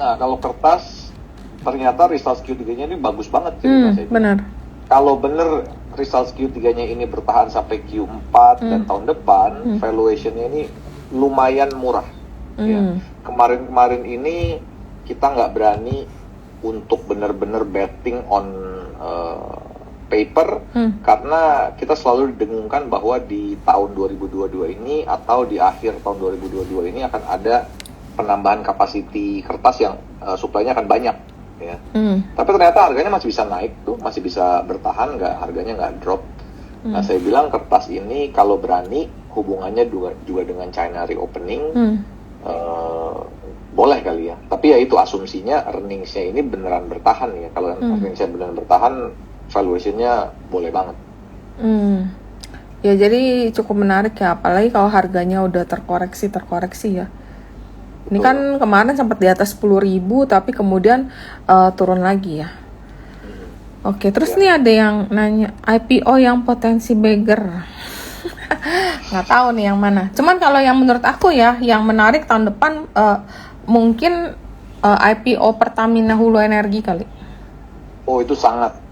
Nah, kalau kertas ternyata results Q3-nya ini bagus banget sih. Benar. Kalau bener results Q3-nya ini bertahan sampai Q4 dan tahun depan, valuation-nya ini lumayan murah. Ya. Kemarin-kemarin ini kita nggak berani untuk benar-benar betting on paper karena kita selalu didengungkan bahwa di tahun 2022 ini atau di akhir tahun 2022 ini akan ada penambahan kapasiti kertas yang supply-nya akan banyak, ya. Tapi ternyata harganya masih bisa naik tuh, masih bisa bertahan, harganya nggak drop. Nah, saya bilang kertas ini kalau berani hubungannya juga dengan China reopening, boleh kali ya. Tapi ya itu asumsinya earnings-nya ini beneran bertahan ya. Kalau earnings-nya beneran bertahan, valuation-nya boleh banget. Ya jadi cukup menarik ya, apalagi kalau harganya udah terkoreksi ya. Ini kan kemarin sempat di atas 10.000 tapi kemudian turun lagi ya. Oke, terus nih ada yang nanya IPO yang potensi beggar. Nggak tahu nih yang mana. Cuman kalau yang menurut aku ya, yang menarik tahun depan mungkin IPO Pertamina Hulu Energi kali. Oh, itu sangat.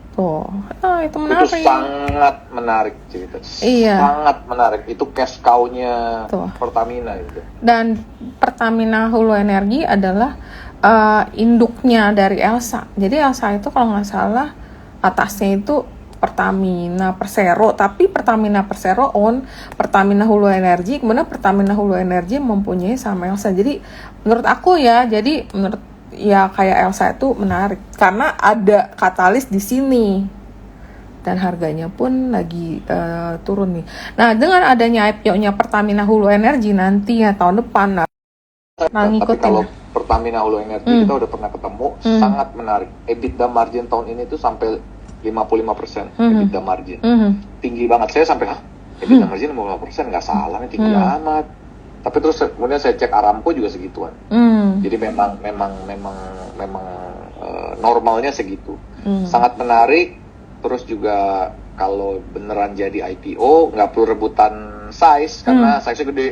Itu menarik. Itu sangat menarik cerita. Iya. Sangat menarik. Itu cash cow-nya Pertamina itu. Dan Pertamina Hulu Energi adalah induknya dari Elsa. Jadi Elsa itu kalau nggak salah atasnya itu Pertamina Persero, tapi Pertamina Persero own Pertamina Hulu Energi, kemudian Pertamina Hulu Energi mempunyai sama Elsa. Jadi menurut aku ya, kayak Elsa itu menarik karena ada katalis di sini dan harganya pun lagi turun nih. Nah, dengan adanya IPO-nya Pertamina Hulu Energi nanti ya tahun depan tapi kalau Pertamina Hulu Energi kita udah pernah ketemu, sangat menarik. EBITDA margin tahun ini tuh sampai 55% EBITDA margin. Tinggi banget. Saya sampai EBITDA margin 55% nggak salah nih, tinggi amat. Tapi terus kemudian saya cek Aramco juga segituan. Jadi memang normalnya segitu. Sangat menarik. Terus juga kalau beneran jadi IPO nggak perlu rebutan size karena size-nya gede.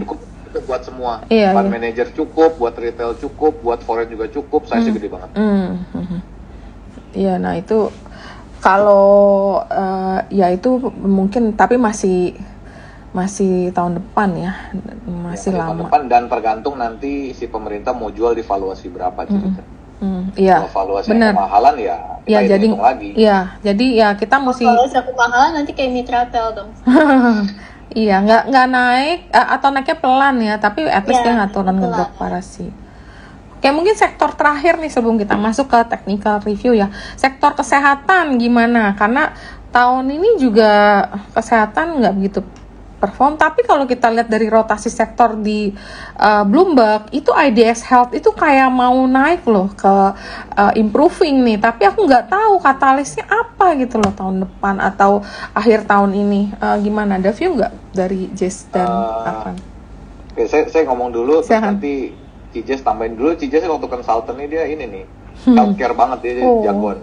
Cukup buat semua. Fund manager cukup, buat retail cukup, buat foreign juga cukup, size-nya gede banget. Iya, nah itu kalau ya itu mungkin, tapi masih tahun depan ya, masih lama. Tahun depan dan tergantung nanti si pemerintah mau jual di valuasi berapa cerita. Iya. Kalau valuasi kemahalan ya kita hitung lagi. Iya, jadi ya kita mesti. Kalau kemahalan nanti kayak Mitratel dong. Iya, nggak naik atau naiknya pelan ya, tapi at least dia nggak turun ngedrop parah sih. Oke, mungkin sektor terakhir nih sebelum kita masuk ke technical review ya. Sektor kesehatan gimana? Karena tahun ini juga kesehatan nggak begitu perform, tapi kalau kita lihat dari rotasi sektor di Bloomberg, itu IDX Health itu kayak mau naik loh ke improving nih, tapi aku nggak tahu katalisnya apa gitu loh tahun depan atau akhir tahun ini. Gimana, ada view nggak dari Jess dan Afan? Oke, saya ngomong dulu, terus nanti Cijes tambahin dulu. Cijes waktu konsultan ini dia ini nih healthcare banget, dia jagoan.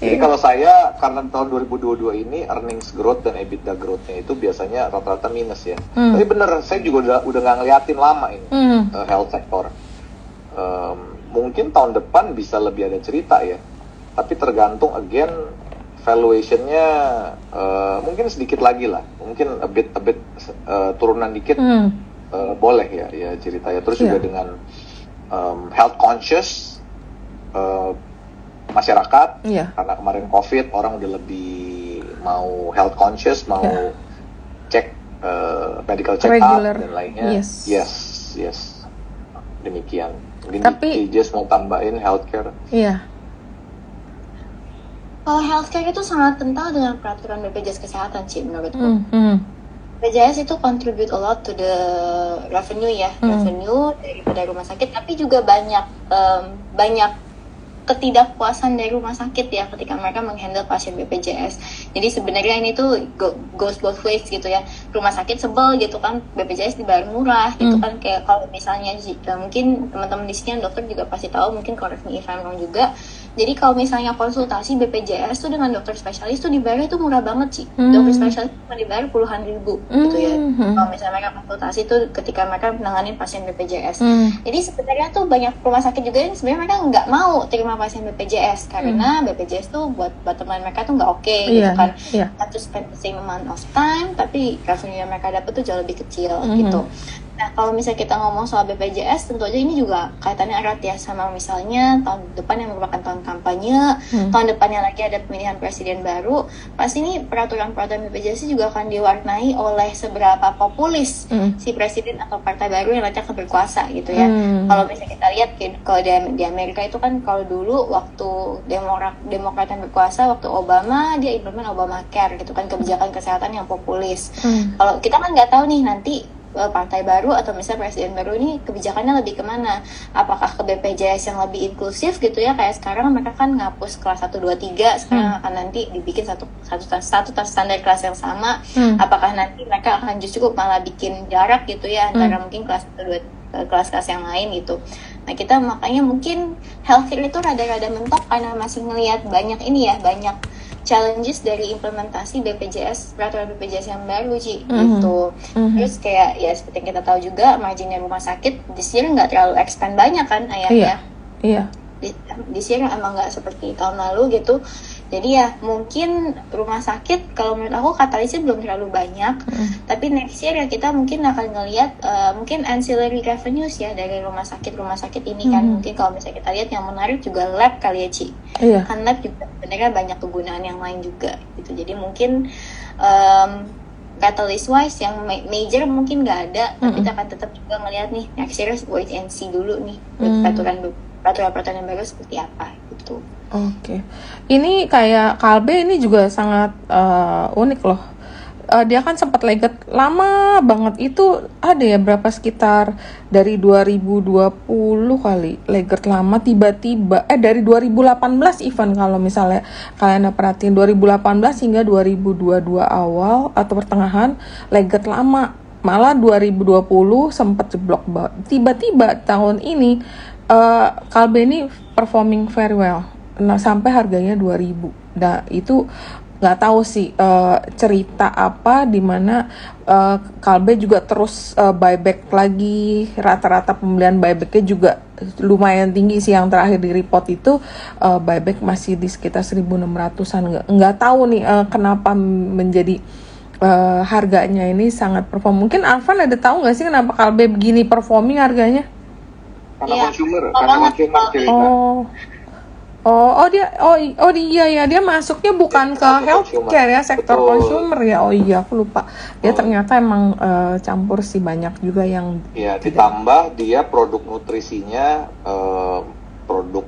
Jadi kalau saya karena tahun 2022 ini earnings growth dan EBITDA growth-nya itu biasanya rata-rata minus ya. Tapi bener, saya juga udah nggak ngeliatin lama ini health sector. Mungkin tahun depan bisa lebih ada cerita ya. Tapi tergantung again valuation-nya mungkin sedikit lagi lah. Mungkin a bit turunan dikit boleh ya ceritanya. Terus juga dengan health conscious masyarakat, karena kemarin COVID orang udah lebih mau health conscious, mau cek medical check up dan lainnya. Yes. Demikian. Mungkin Cijes mau tambahin healthcare. Kalau healthcare itu sangat kental dengan peraturan BPJS Kesehatan sih menurutku. BPJS itu contribute a lot to the revenue ya, revenue daripada rumah sakit, tapi juga banyak ketidakpuasan dari rumah sakit ya ketika mereka menghandle pasien BPJS. Jadi sebenarnya ini tuh goes both ways gitu ya. Rumah sakit sebel gitu kan, BPJS dibayar murah gitu kan. Kayak kalau misalnya mungkin teman-teman di sini yang dokter juga pasti tahu, mungkin correct me if I'm wrong juga. Jadi kalau misalnya konsultasi BPJS tuh dengan dokter spesialis tuh dibayar tuh murah banget sih. Dokter spesialis cuma dibayar puluhan ribu gitu ya. Kalau misalnya mereka konsultasi tuh ketika mereka menangani pasien BPJS. Jadi sebenarnya tuh banyak rumah sakit juga yang sebenarnya mereka nggak mau terima pasien BPJS karena BPJS tuh buat teman mereka tuh nggak oke gitu kan. Satu spend the same amount of time tapi revenue yang mereka dapat tuh jauh lebih kecil gitu. Nah, kalau misalnya kita ngomong soal BPJS, tentu aja ini juga kaitannya erat ya sama misalnya tahun depan yang merupakan tahun kampanye, tahun depannya lagi ada pemilihan presiden baru, pasti ini peraturan-peraturan BPJS juga akan diwarnai oleh seberapa populis si presiden atau partai baru yang nanti akan berkuasa gitu ya. Kalau misalnya kita lihat kalau di Amerika itu kan kalau dulu waktu Demokrat yang berkuasa, waktu Obama dia implement Obamacare gitu kan, kebijakan kesehatan yang populis. Kalau kita kan nggak tahu nih nanti partai baru atau misalnya presiden baru ini kebijakannya lebih kemana, apakah ke BPJS yang lebih inklusif gitu ya, kayak sekarang mereka kan ngapus kelas 1, 2, 3 sekarang akan nanti dibikin satu standar kelas yang sama, apakah nanti mereka akan justru malah bikin jarak gitu ya antara mungkin kelas 1, 2 kelas-kelas yang lain gitu. Nah kita makanya mungkin healthcare itu rada-rada mentok karena masih ngelihat banyak challenges dari implementasi peraturan BPJS yang baru Ci gitu. Terus kayak ya seperti yang kita tahu juga marginnya rumah sakit di sini nggak terlalu expand banyak kan ayah ya. Di sini emang nggak seperti tahun lalu gitu. Jadi ya mungkin rumah sakit kalau menurut aku katalisnya belum terlalu banyak. Tapi next year ya kita mungkin akan ngelihat mungkin ancillary revenues ya dari rumah sakit ini kan. Mungkin kalau misalnya kita lihat yang menarik juga lab kali ya Ci. Kan lab juga sebenarnya banyak kegunaan yang lain juga gitu. Jadi mungkin catalyst wise yang major mungkin nggak ada, tapi kita akan tetap juga ngelihat nih next year wait and see dulu nih peraturan yang baru seperti apa gitu. Oke. Ini kayak Kalbe ini juga sangat unik loh. Dia kan sempat legat lama banget, itu ada ya berapa, sekitar dari 2020 kali legat lama, tiba-tiba dari 2018 even kalau misalnya kalian perhatiin 2018 hingga 2022 awal atau pertengahan legat lama, malah 2020 sempat jeblok banget. Tiba-tiba tahun ini Kalbe ini performing very well. Nah, sampai harganya 2000. Nah, itu nggak tahu sih cerita apa di mana Kalbe juga terus buyback lagi. Rata-rata pembelian buybacknya juga lumayan tinggi sih, yang terakhir di report itu buyback masih di sekitar 1.600-an. Nggak tahu nih kenapa menjadi harganya ini sangat perform. Mungkin Arfan ada tahu nggak sih kenapa Kalbe begini performing harganya? Karena consumer cerita. Dia ya, dia masuknya bukan ke healthcare ya, sektor consumer ya. Oh iya, aku lupa. Dia ternyata emang campur sih, banyak juga yang ditambah dia produk nutrisinya, produk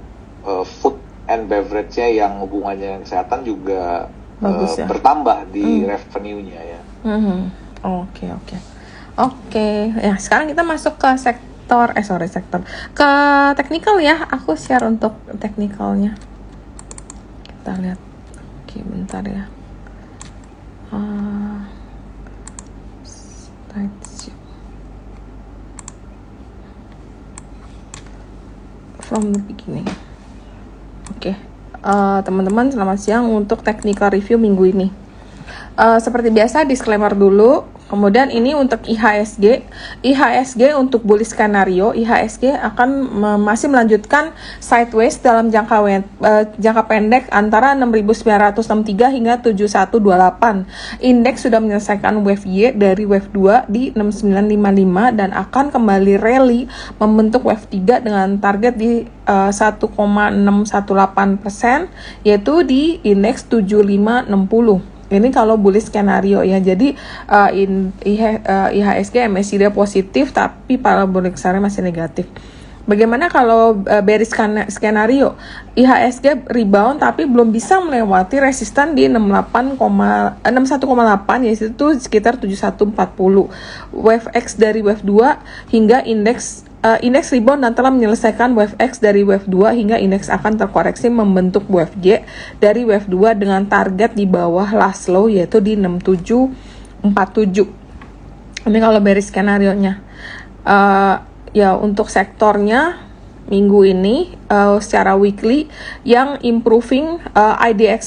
food and beverage-nya yang hubungannya dengan kesehatan juga bagus, ya? Bertambah di revenue-nya ya. Oke. Ya, sekarang kita masuk ke sektor ke teknikal ya. Aku share untuk teknikalnya. Kita lihat. Oke, bentar ya. From the beginning. Oke. Teman-teman selamat siang untuk technical review minggu ini. Seperti biasa disclaimer dulu. Kemudian ini untuk IHSG untuk bullish skenario, IHSG akan masih melanjutkan sideways dalam jangka pendek antara 6.963 hingga 7.128. Indeks sudah menyelesaikan wave Y dari wave 2 di 6.955 dan akan kembali rally membentuk wave 3 dengan target di 1,618%, yaitu di indeks 7560. Ini kalau bullish skenario ya. Jadi IHSG MACD dia positif tapi parabolic SAR masih negatif. Bagaimana kalau bearish skenario? IHSG rebound tapi belum bisa melewati resisten di 61,8, yaitu sekitar 7140. Wave X dari wave 2 hingga indeks indeks rebound dan telah menyelesaikan wave X dari wave 2 hingga indeks akan terkoreksi membentuk wave Y dari wave 2 dengan target di bawah last low yaitu di 6747. Ini kalau bearish skenario-nya. Ya untuk sektornya minggu ini secara weekly yang improving IDX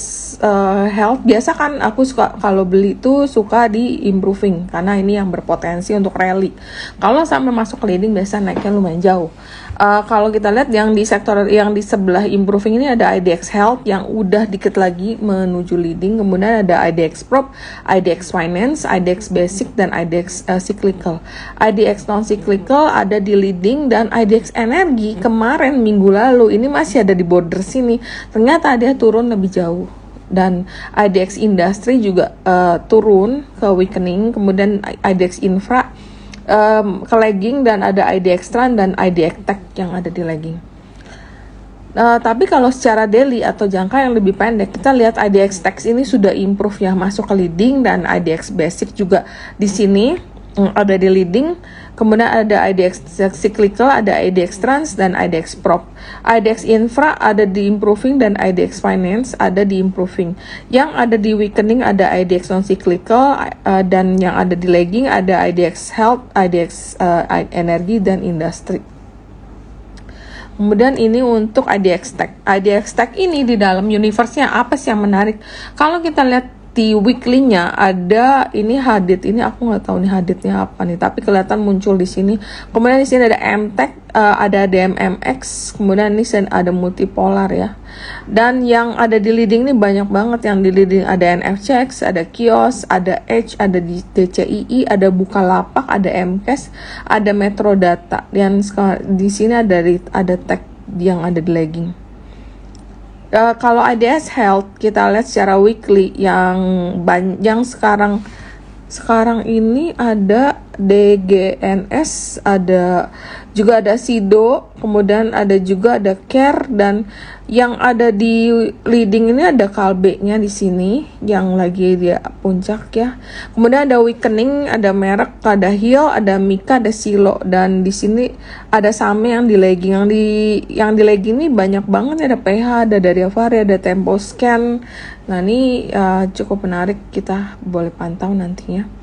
health. Biasa kan aku suka kalau beli itu suka di improving karena ini yang berpotensi untuk rally. Kalau sampai masuk leading biasa naiknya lumayan jauh. Kalau kita lihat yang di sektor yang di sebelah improving ini ada IDX health yang udah dikit lagi menuju leading, kemudian ada IDX prop, IDX finance, IDX basic dan IDX cyclical. IDX non cyclical ada di leading dan IDX energi kemarin minggu lalu ini masih ada di border sini. Ternyata dia turun lebih jauh. Dan IDX industri juga turun ke weakening, kemudian IDX infra ke lagging dan ada IDX Trend dan IDX Tech yang ada di lagging. Tapi kalau secara daily atau jangka yang lebih pendek, kita lihat IDX Tech ini sudah improve ya, masuk ke leading dan IDX Basic juga di sini ada di leading. Kemudian ada IDX cyclical, ada IDX Trans dan IDX prop. IDX infra ada di improving dan IDX finance ada di improving. Yang ada di weakening ada IDX non cyclical dan yang ada di lagging ada IDX health, IDX energi dan industri. Kemudian ini untuk IDX Tech. IDX Tech ini di dalam universe-nya apa sih yang menarik? Kalau kita lihat di weekly-nya ada ini Hadid, ini aku nggak tahu nih Hadidnya apa nih, tapi kelihatan muncul di sini. Kemudian di sini ada MTech, ada DMMX, kemudian ini ada multipolar ya. Dan yang ada di leading ini banyak banget yang di leading, ada NFCX, ada Kios, ada Edge, ada DCII, ada Bukalapak, ada MCAS, ada Metro Data. Dan di sini ada tech yang ada di lagging. Kalau IDX Health kita lihat secara weekly yang sekarang ini ada DGNS, juga ada Sido, kemudian ada juga ada Care dan yang ada di leading ini ada Kalbe-nya di sini yang lagi dia puncak ya. Kemudian ada weakening, ada merek, ada Hill, ada Mika, ada Silo dan di sini ada Same yang di lagging. Yang di lagging ini banyak banget, ada PH, ada Dariavari, ada Tempo Scan. Nah, ini cukup menarik, kita boleh pantau nantinya.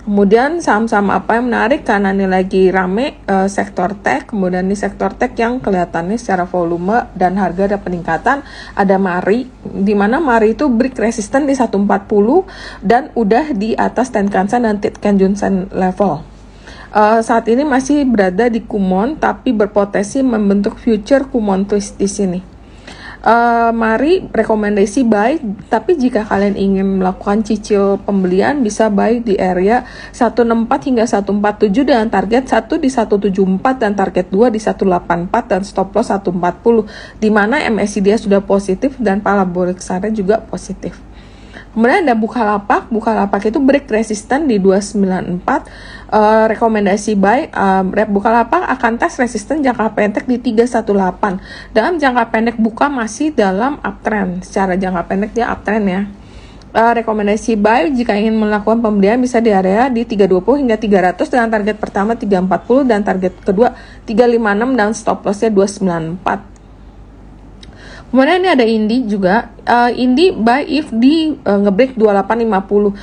Kemudian saham-saham apa yang menarik karena ini lagi rame sektor tech. Kemudian di sektor tech yang kelihatannya secara volume dan harga ada peningkatan. Ada Mari, di mana Mari itu break resisten di 140 dan udah di atas Tenkan-sen dan Tenkan-Junsen level. Saat ini masih berada di Kumon tapi berpotensi membentuk future Kumon twist di sini. Mari rekomendasi buy, tapi jika kalian ingin melakukan cicil pembelian bisa buy di area 164 hingga 147 dengan target 1 di 174 dan target 2 di 184 dan stop loss 140, di mana MACD dia sudah positif dan parabolic area juga positif. Kemudian ada Bukalapak itu break resisten di 294. Rekomendasi buy, Bukalapak akan tes resisten jangka pendek di 318. Dalam jangka pendek buka masih dalam uptrend. Secara jangka pendek dia uptrend ya. Rekomendasi buy jika ingin melakukan pembelian bisa di area di 320 hingga 300 dengan target pertama 340 dan target kedua 356 dan stop lossnya 294. Kemudian ini ada Indi juga. Indi buy if di ngebreak 2850.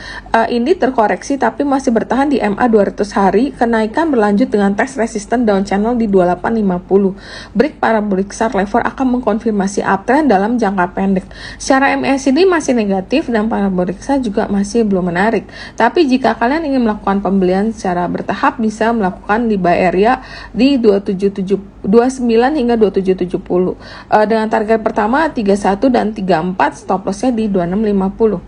Indi terkoreksi tapi masih bertahan di MA 200 hari. Kenaikan berlanjut dengan tes resisten down channel di 2850. Break parabolic chart level akan mengkonfirmasi uptrend dalam jangka pendek. Secara MACD masih negatif dan parabolic chart juga masih belum menarik. Tapi jika kalian ingin melakukan pembelian secara bertahap bisa melakukan di buy area di 29 hingga 2770. Dengan target pertama 31 dan 34, stop lossnya di 2650.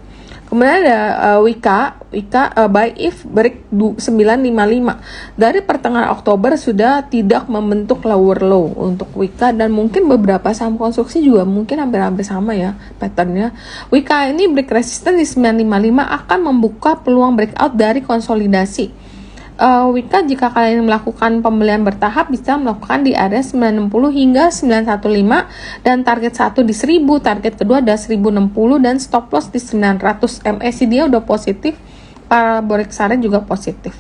Kemudian ada Wika buy if break 955. Dari pertengahan Oktober sudah tidak membentuk lower low untuk Wika dan mungkin beberapa saham konstruksi juga mungkin hampir-hampir sama ya patternnya. Wika ini break resisten di 955 akan membuka peluang breakout dari konsolidasi. Wika jika kalian melakukan pembelian bertahap bisa melakukan di area 960 hingga 915 dan target 1 di 1000, target kedua ada 1060 dan stop loss di 900. MACD dia udah positif, parabolic area juga positif.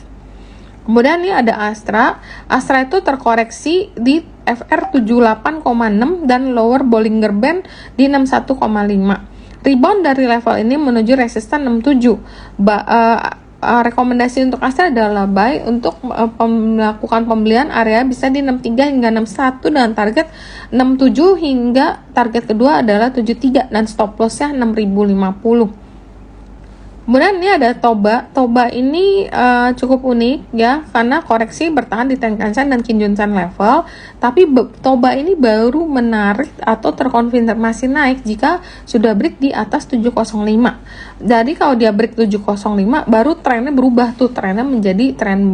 Kemudian nih ada Astra. Astra itu terkoreksi di FR 78,6 dan lower Bollinger Band di 61,5. Rebound dari level ini menuju resisten 67. Rekomendasi untuk Astra adalah buy untuk melakukan pembelian area bisa di 63 hingga 61 dengan target 67 hingga target kedua adalah 73 dan stop lossnya 6050. Kemudian ini ada Toba. Toba ini cukup unik ya, karena koreksi bertahan di Tenkan-sen dan Kijun-sen level, tapi Toba ini baru menarik atau terkonfirmasi naik jika sudah break di atas 705. Jadi kalau dia break 705, baru trennya berubah tuh, trennya menjadi tren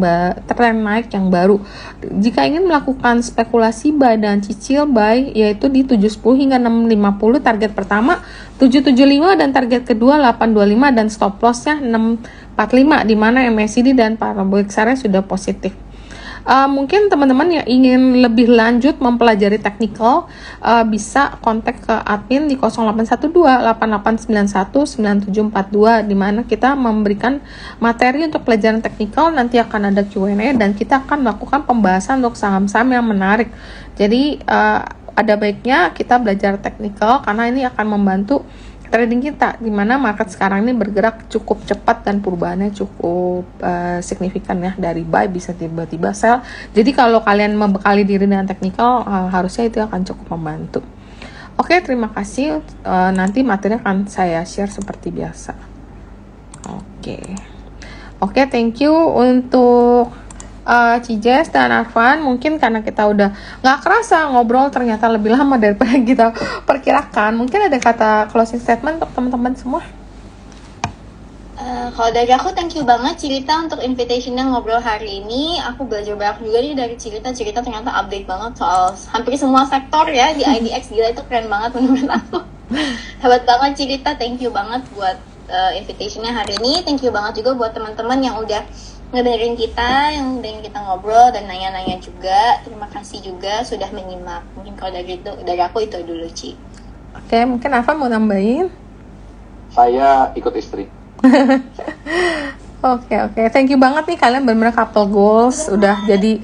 naik yang baru. Jika ingin melakukan spekulasi buy dan cicil buy, yaitu di 710 hingga 650, target pertama 775 dan target kedua 825 dan stop lossnya 645, di mana MACD dan parabolic area sudah positif. Mungkin teman-teman yang ingin lebih lanjut mempelajari technical bisa kontak ke admin di 0812-8891-9742, di mana kita memberikan materi untuk pelajaran technical. Nanti akan ada Q&A dan kita akan melakukan pembahasan untuk saham-saham yang menarik. Jadi ada baiknya kita belajar technical karena ini akan membantu trading kita, di mana market sekarang ini bergerak cukup cepat dan perubahannya cukup signifikan ya, dari buy bisa tiba-tiba sell. Jadi kalau kalian membekali diri dengan technical, harusnya itu akan cukup membantu. Oke, terima kasih. Nanti materi akan saya share seperti biasa. Oke, thank you untuk Cijes dan Arfan. Mungkin karena kita udah nggak kerasa ngobrol ternyata lebih lama daripada kita perkirakan. Mungkin ada kata closing statement untuk teman-teman semua. Kalau dari aku, thank you banget Cerita untuk invitationnya ngobrol hari ini. Aku belajar banyak juga nih dari Cerita ternyata update banget soal hampir semua sektor ya di IDX. Gila, itu keren banget menurut aku. Hebat banget Cerita, thank you banget buat invitationnya hari ini. Thank you banget juga buat teman-teman yang udah ngedengerin kita, yang dengerin kita ngobrol dan nanya-nanya juga. Terima kasih juga sudah menyimak. Mungkin kalau dari aku itu dulu, Ci. Oke, mungkin Arfan mau nambahin? Saya ikut istri. Oke. Thank you banget nih, kalian benar-benar couple goals. Udah jadi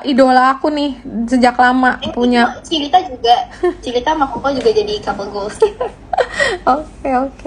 idola aku nih sejak lama punya. Cerita sama Koko juga jadi couple goals kita. Oke.